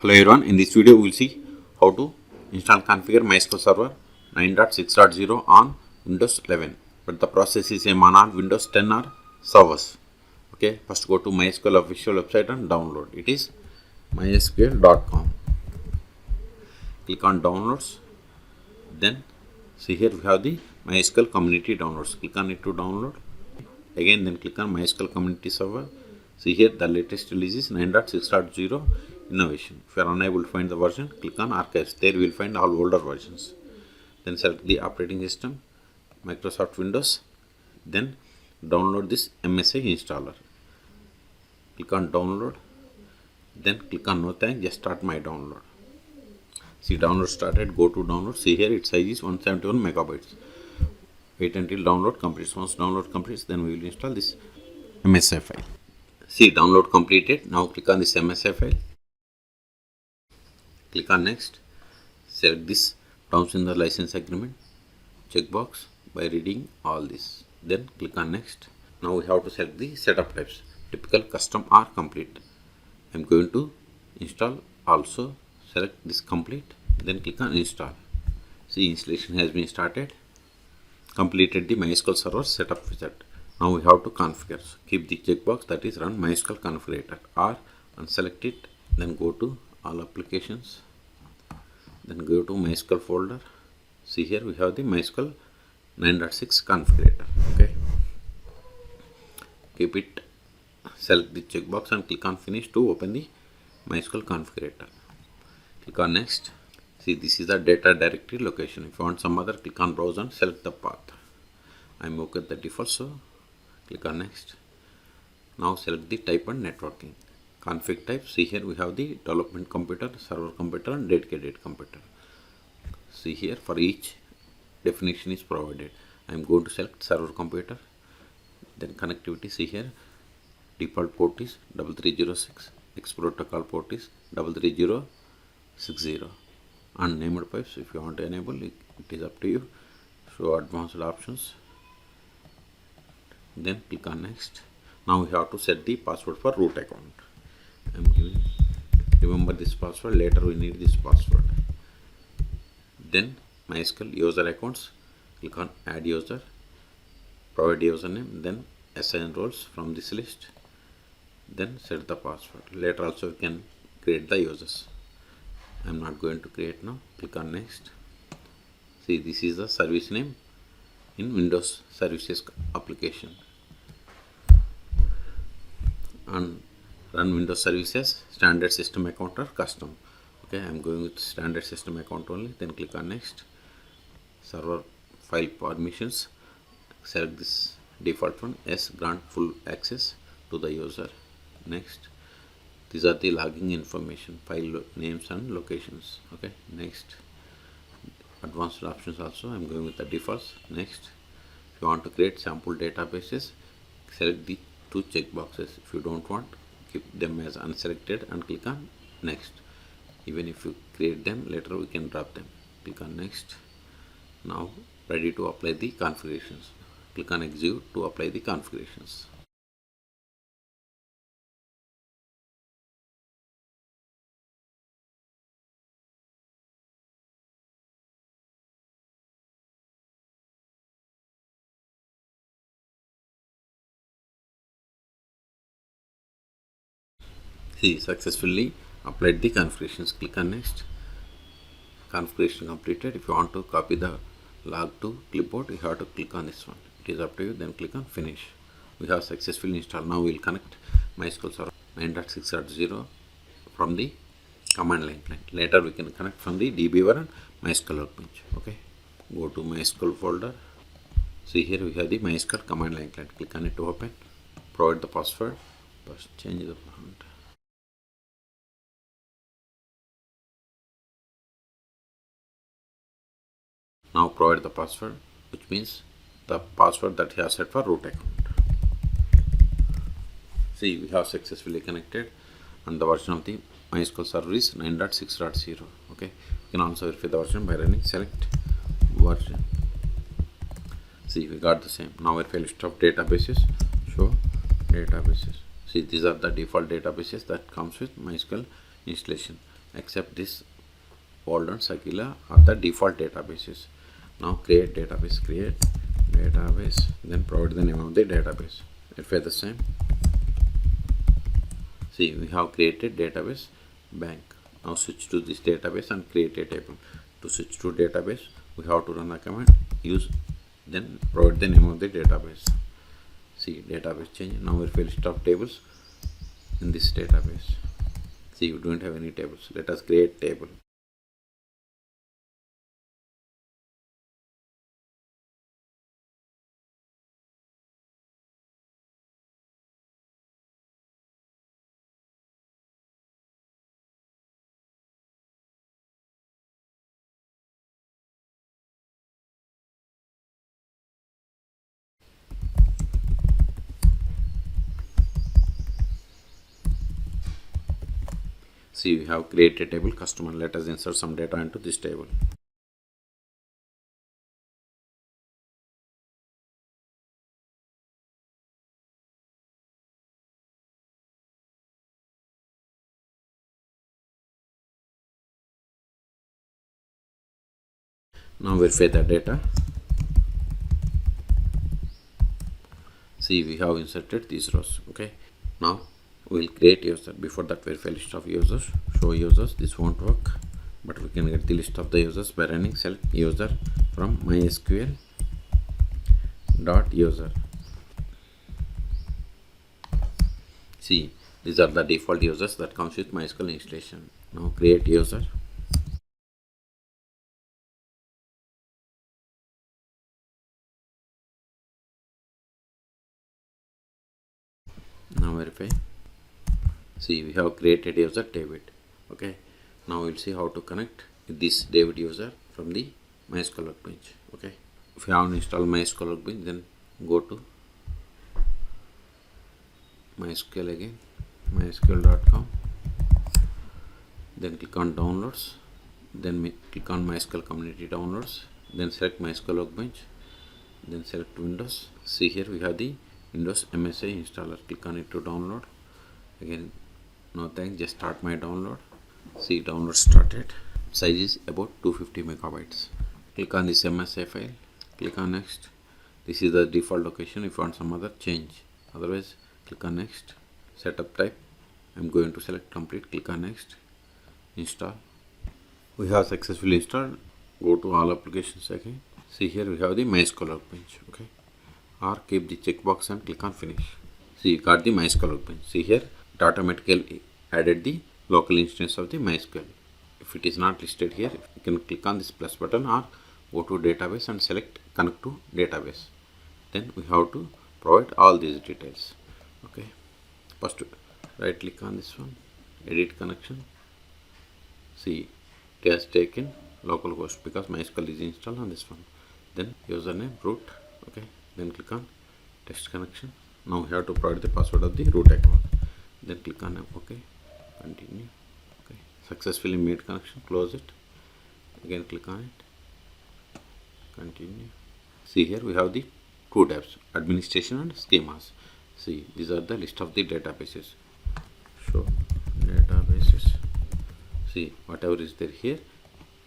Hello everyone, in this video we will see how to install and configure MySQL Server 9.6.0 on Windows 11. But the process is same on all Windows 10 or servers. Okay, first go to MySQL official website and download. It is mysql.com. Click on downloads. Then see here we have the MySQL community downloads. Click on it to download. Again then click on MySQL community server. See here the latest release is 9.6.0 innovation. If you are unable to find the version, click on archives. There you will find all older versions. Then select the operating system, Microsoft Windows. Then download this MSI installer. Click on download. Then click on no thanks, just start my download. See download started, go to download. See here its size is 171 megabytes. Wait until download completes. Once download completes, then we will install this MSI file. See download completed. Now click on this MSI file. Click on next. Select this terms in the license agreement checkbox by reading all this. Then click on next. Now we have to select the setup types, typical, custom or complete. I am going to install also. Select this complete, then click on install. See installation has been started. Completed the MySQL Server setup wizard. Now we have to configure. So keep the checkbox that is run MySQL configurator or unselect it. Then go to all applications. Then go to MySQL folder. See here we have the MySQL 9.6 configurator. Okay. Keep it. Select the checkbox and click on finish to open the MySQL configurator. Click on next. See this is the data directory location. If you want some other, click on browse and select the path. I'm okay with the default, so click on next. Now select the type and networking. Config type. See here we have the development computer, server computer and dedicated computer. See here for each definition is provided. I'm going to select server computer. Then connectivity. See here default port is 3306. X protocol port is 33060. And named pipes, if you want to enable it, it is up to you. Show advanced options. Then click on next. Now we have to set the password for root account. I am giving, remember this password, later we need this password. Then MySQL user accounts, click on add user, provide username, then assign roles from this list, then set the password. Later also you can create the users. I am not going to create now. Click on next. See this is the service name in Windows services application. And run Windows services, standard system account or custom. Okay, I am going with standard system account only. Then click on next. Server file permissions. Select this default one. Yes, grant full access to the user. Next. These are the logging information, file names and locations. Okay, next. Advanced options also. I am going with the defaults. Next. If you want to create sample databases, select the two check boxes. If you don't want, keep them as unselected and click on next. Even if you create them, later we can drop them. Click on next. Now ready to apply the configurations. Click on execute to apply the configurations. See successfully applied the configurations. Click on next. Configuration completed. If you want to copy the log to clipboard, you have to click on this one. It is up to you. Then click on finish. We have successfully installed. Now we will connect MySQL Server 9.6.0 from the command line client. Later we can connect from the DBeaver and MySQL Workbench. Okay. Go to MySQL folder. See here we have the MySQL command line client. Click on it to open. Provide the password. First change the font. Now provide the password, which means the password that you have set for root account. See, we have successfully connected and the version of the MySQL Server is 9.6.0. Okay, you can also verify the version by running select version. See, we got the same. Now verify list of databases. Show databases. See, these are the default databases that comes with MySQL installation. except this Bold and Sakila are the default databases. Now create database, then provide the name of the database. Verify the same. See, we have created database bank. Now switch to this database and create a table. To switch to database, we have to run the command use, then provide the name of the database. See, database change. Now verify list of tables in this database. See, we don't have any tables. Let us create table. See, we have created a table customer. Let us insert some data into this table. Now verify the data. See, we have inserted these rows. Okay. Now we will create user. Before that, verify list of users. Show users. This won't work, but we can get the list of the users by running select user from MySQL .user. See, these are the default users that comes with MySQL installation. Now create user. Now verify. See, we have created user David. Okay. Now we'll see how to connect this David user from the MySQL Workbench. Okay. If you haven't installed MySQL Workbench, then go to MySQL again, mysql.com. Then click on downloads. Then click on MySQL community downloads. Then select MySQL Workbench. Then select Windows. See, here we have the Windows MSI installer. Click on it to download. Again, no thanks, just start my download. See, download started. Size is about 250 megabytes. Click on this MSI file. Click on next. This is the default location. If you want some other, change. Otherwise, click on next. Setup type, I'm going to select complete. Click on next. Install. We have successfully installed. Go to all applications again. See, here we have the MySQL Workbench. Okay. Or keep the checkbox and click on finish. See, you got the MySQL Workbench. See, here it automatically added the local instance of the MySQL. If it is not listed here, you can click on this plus button or go to database and select connect to database. Then we have to provide all these details. Okay. First, right click on this one, edit connection. See, it has taken localhost because MySQL is installed on this one. Then username root. Okay. Then click on test connection. Now we have to provide the password of the root account. Then click on OK. Continue. Okay. Successfully made connection. Close it. Again click on it. Continue. See, here we have the two tabs, administration and schemas. See, these are the list of the databases. Show databases. See, whatever is there here,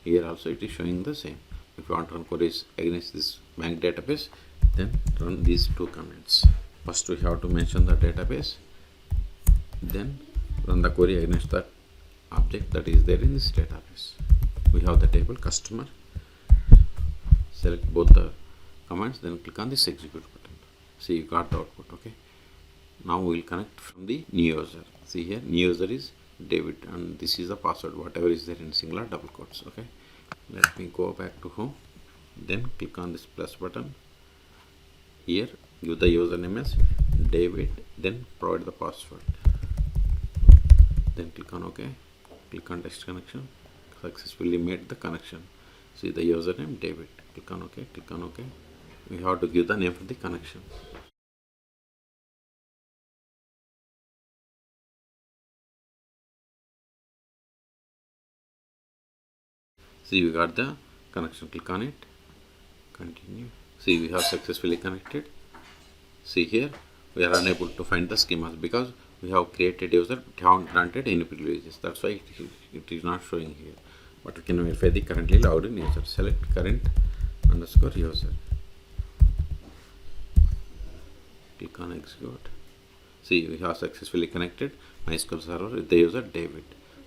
here also it is showing the same. If you want to run queries against this bank database, then run these two commands. First we have to mention the database, then run the query against that object that is there in this database. We have the table customer. Select both the commands, then click on this execute button. See, you got the output. Okay. Now we will connect from the new user. See, here new user is David and this is the password, whatever is there in singular double quotes. Okay. Let me go back to home. Then click on this plus button. Here give the username as David, then provide the password. Then click on OK. Click on test connection. Successfully made the connection. See the username David. Click on OK. Click on OK. We have to give the name for the connection. See, we got the connection. Click on it. Continue. See, we have successfully connected. See, here we are unable to find the schemas because we have created user but haven't granted any privileges. That's why it is not showing here. But we can verify the currently logged in user. Select current underscore user. Click on execute. See, we have successfully connected MySQL server with the user David.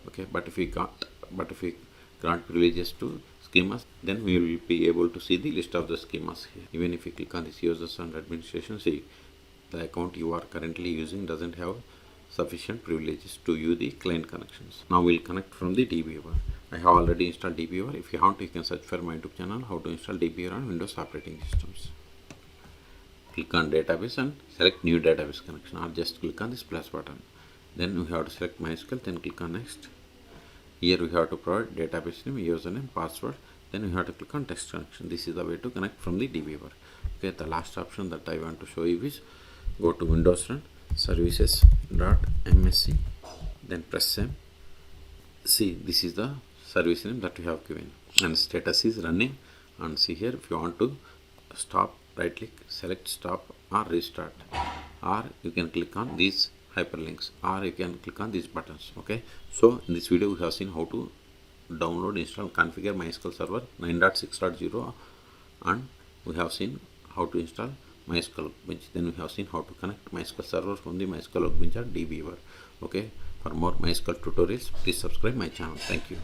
Okay, but if we grant privileges to schemas, then we will be able to see the list of the schemas here. Even if you click on this users and administration, see the account you are currently using doesn't have sufficient privileges to view the client connections. Now we'll connect from the DBeaver. I have already installed DBeaver. If you want, you can search for my YouTube channel how to install DBeaver on Windows operating systems. Click on database and select new database connection, or just click on this plus button. Then we have to select MySQL, then click on next. Here we have to provide database name, username, password. Then we have to click on text connection. This is the way to connect from the DBeaver. Okay, the last option that I want to show you is go to Windows Run services.msc, then press same. See, this is the service name that we have given, and status is running. And see here, if you want to stop, right click, select stop or restart, or you can click on these hyperlinks, or you can click on these buttons. Okay, so in this video we have seen how to download, install, configure MySQL Server 9.6.0, and we have seen how to install MySQL Workbench. Then we have seen how to connect MySQL Server from the MySQL Workbench or DBeaver. Okay, for more MySQL tutorials, please subscribe my channel. Thank you.